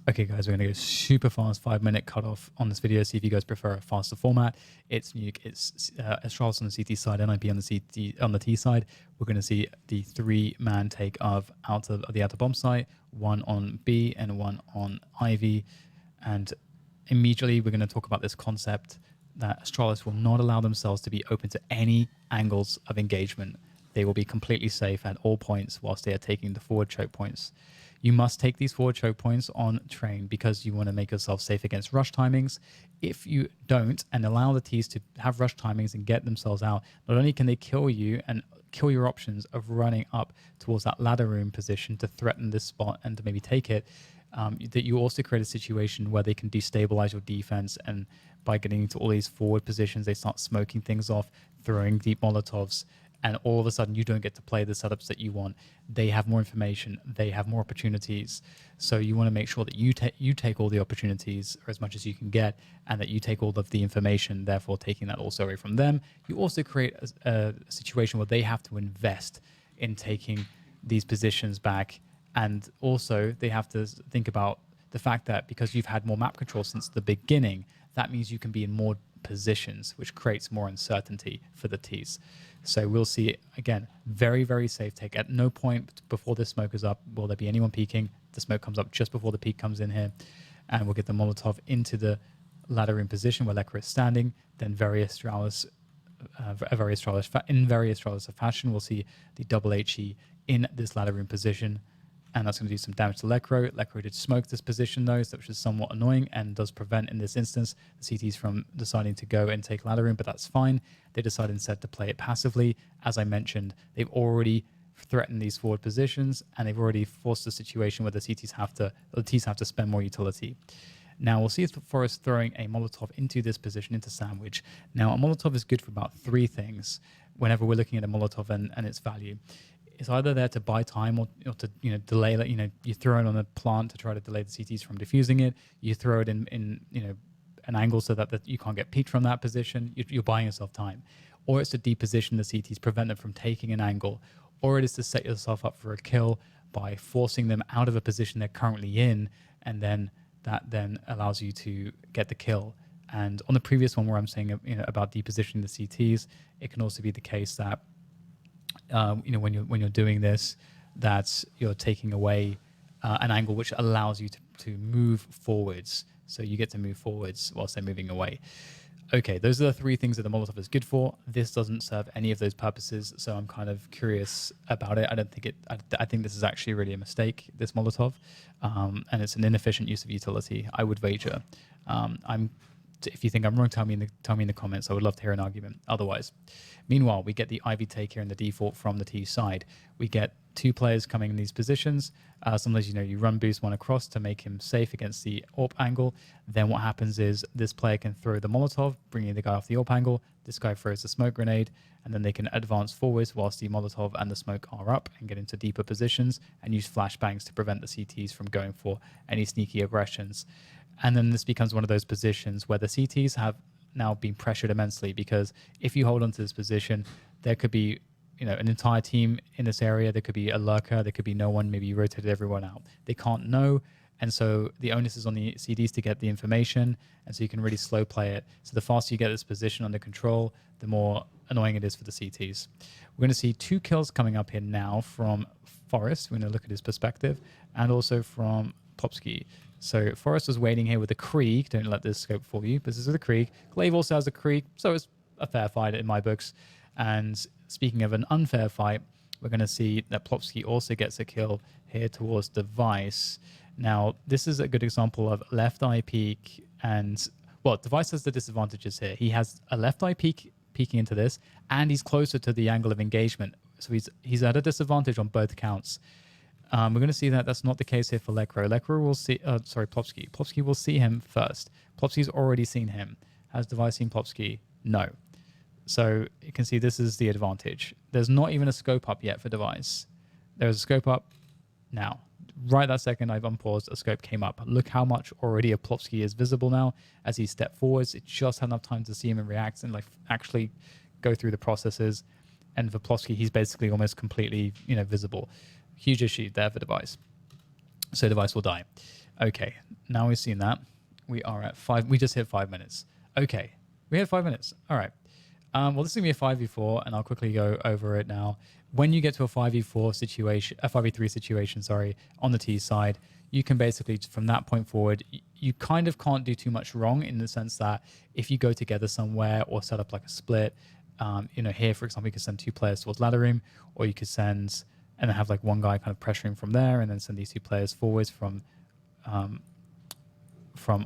Okay, guys, we're going to go super fast, 5-minute cutoff on this video. See if you guys prefer a faster format. It's Nuke, it's Astralis on the CT side, NiP on the T side. We're going to see the 3-man take of the outer bomb site, one on B and one on Ivy. And immediately we're going to talk about this concept that Astralis will not allow themselves to be open to any angles of engagement. They will be completely safe at all points whilst they are taking the forward choke points. You must take these forward choke points on train because you want to make yourself safe against rush timings. If you don't and allow the Ts to have rush timings and get themselves out, not only can they kill you and kill your options of running up towards that ladder room position to threaten this spot and to maybe take it, that you also create a situation where they can destabilize your defense, and by getting into all these forward positions, they start smoking things off, throwing deep Molotovs, and all of a sudden you don't get to play the setups that you want. They have more information, they have more opportunities. So you want to make sure that you take all the opportunities, or as much as you can get, and that you take all of the information, therefore taking that also away from them. You also create a situation where they have to invest in taking these positions back, and also they have to think about the fact that because you've had more map control since the beginning, that means you can be in more positions, which creates more uncertainty for the Ts. So we'll see, again, very, very safe take. At no point before this smoke is up will there be anyone peeking. The smoke comes up just before the peek comes in here, and we'll get the Molotov into the ladder in position where Lekra is standing. Then in very Astralis fashion, we'll see the double HE in this ladder room position, and that's going to do some damage to Lekro. Lekro did smoke this position though, which is somewhat annoying and does prevent, in this instance, the CTs from deciding to go and take ladder room, but that's fine. They decide instead to play it passively. As I mentioned, they've already threatened these forward positions, and they've already forced a situation where the Ts have to spend more utility. Now we'll see Forest throwing a Molotov into this position, into Sandwich. Now a Molotov is good for about 3 things whenever we're looking at a Molotov and its value. It's either there to buy time or to delay that. You throw it on a plant to try to delay the CTs from defusing it. You throw it in an angle so that you can't get peeked from that position. You're buying yourself time. Or it's to deposition the CTs, prevent them from taking an angle. Or it is to set yourself up for a kill by forcing them out of a position they're currently in, and then that then allows you to get the kill. And on the previous one where I'm saying about depositioning the CTs, it can also be the case that when you're doing this, that you're taking away an angle which allows you to move forwards. So you get to move forwards whilst they're moving away. Okay, those are the 3 things that the Molotov is good for. This doesn't serve any of those purposes, so I'm kind of curious about it. I think this is actually really a mistake, this Molotov, and it's an inefficient use of utility, I would wager. If you think I'm wrong, tell me in the comments. I would love to hear an argument otherwise. Meanwhile, we get the Ivy take here in the default from the T side. We get 2 players coming in these positions. Sometimes you run boost one across to make him safe against the AWP angle. Then what happens is this player can throw the Molotov, bringing the guy off the AWP angle. This guy throws the smoke grenade, and then they can advance forwards whilst the Molotov and the smoke are up and get into deeper positions and use flashbangs to prevent the CTs from going for any sneaky aggressions. And then this becomes one of those positions where the CTs have now been pressured immensely, because if you hold on to this position, there could be an entire team in this area. There could be a lurker. There could be no one. Maybe you rotated everyone out. They can't know. And so the onus is on the CDs to get the information. And so you can really slow play it. So the faster you get this position under control, the more annoying it is for the CTs. We're going to see 2 kills coming up here now from Forest. We're going to look at his perspective, and also from Popsky. So Forrest was waiting here with the Krieg. Don't let this scope fool you. This is the Krieg. Glaive also has the Krieg, so it's a fair fight in my books. And speaking of an unfair fight, we're going to see that Plopsky also gets a kill here towards Device. Now, this is a good example of left eye peek, and, well, Device has the disadvantages here. He has a left eye peek peeking into this, and he's closer to the angle of engagement. So he's at a disadvantage on both counts. We're going to see that that's not the case here for Lekro. Lekro will see, Plopsky. Plopsky will see him first. Plopsky's already seen him. Has Device seen Plopsky? No. So you can see this is the advantage. There's not even a scope up yet for Device. There's a scope up now. Right that second I've unpaused, a scope came up. Look how much already of Plopsky is visible now as he stepped forwards. It just had enough time to see him and react and actually go through the processes. And for Plopsky, he's basically almost completely visible. Huge issue there for Device. So Device will die. Okay, now we've seen that. We are at 5. We just hit 5 minutes. Okay, we hit 5 minutes. All right. Well, this is going to be a 5v4, and I'll quickly go over it now. When you get to a 5v4 situation, a 5v3 situation, sorry, on the T side, you can basically, from that point forward, you kind of can't do too much wrong in the sense that if you go together somewhere or set up like a split, here, for example, you could send 2 players towards ladder room, or you could send and then have like one guy kind of pressuring from there, and then send these 2 players forwards from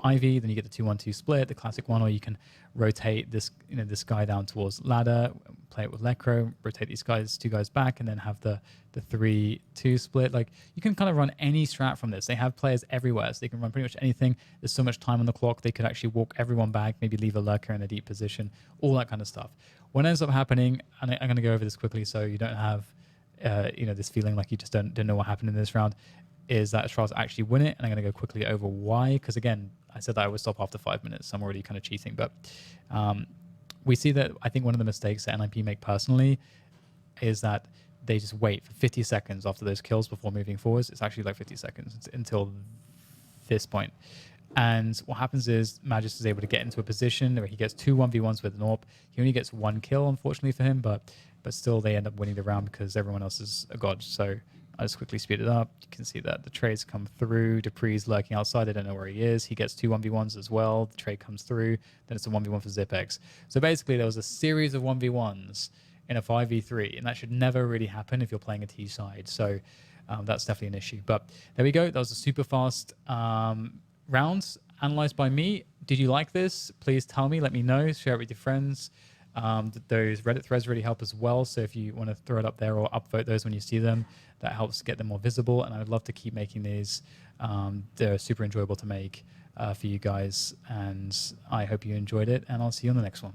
Ivy. Then you get the 2-1-2 split, the classic one, or you can rotate this guy down towards ladder, play it with Lecro, rotate these 2 guys back, and then have the 3-2 split. Like, you can kind of run any strat from this. They have players everywhere, so they can run pretty much anything. There's so much time on the clock, they could actually walk everyone back, maybe leave a lurker in a deep position, all that kind of stuff. What ends up happening, and I'm going to go over this quickly so you don't have this feeling like you just don't know what happened in this round, is that Astralis actually win it, and I'm going to go quickly over why, because again, I said that I would stop after 5 minutes, so I'm already kind of cheating, but we see that I think one of the mistakes that NiP make personally is that they just wait for 50 seconds after those kills before moving forwards. It's actually like 50 seconds until this point. And what happens is Magis is able to get into a position where he gets 2 1v1s with NiP. He only gets 1 kill, unfortunately for him, but still they end up winning the round because everyone else is a god. So I'll just quickly speed it up. You can see that the trades come through. Dupree's lurking outside. I don't know where he is. He gets 2 1v1s as well. The trade comes through. Then it's a 1v1 for ZipX. So basically there was a series of 1v1s in a 5v3, and that should never really happen if you're playing a T side. So that's definitely an issue. But there we go. That was a super fast rounds analyzed by me. Did you like this? Please tell me. Let me know. Share it with your friends. Those Reddit threads really help as well. So if you want to throw it up there or upvote those when you see them, that helps get them more visible. And I would love to keep making these. They're super enjoyable to make for you guys. And I hope you enjoyed it. And I'll see you on the next one.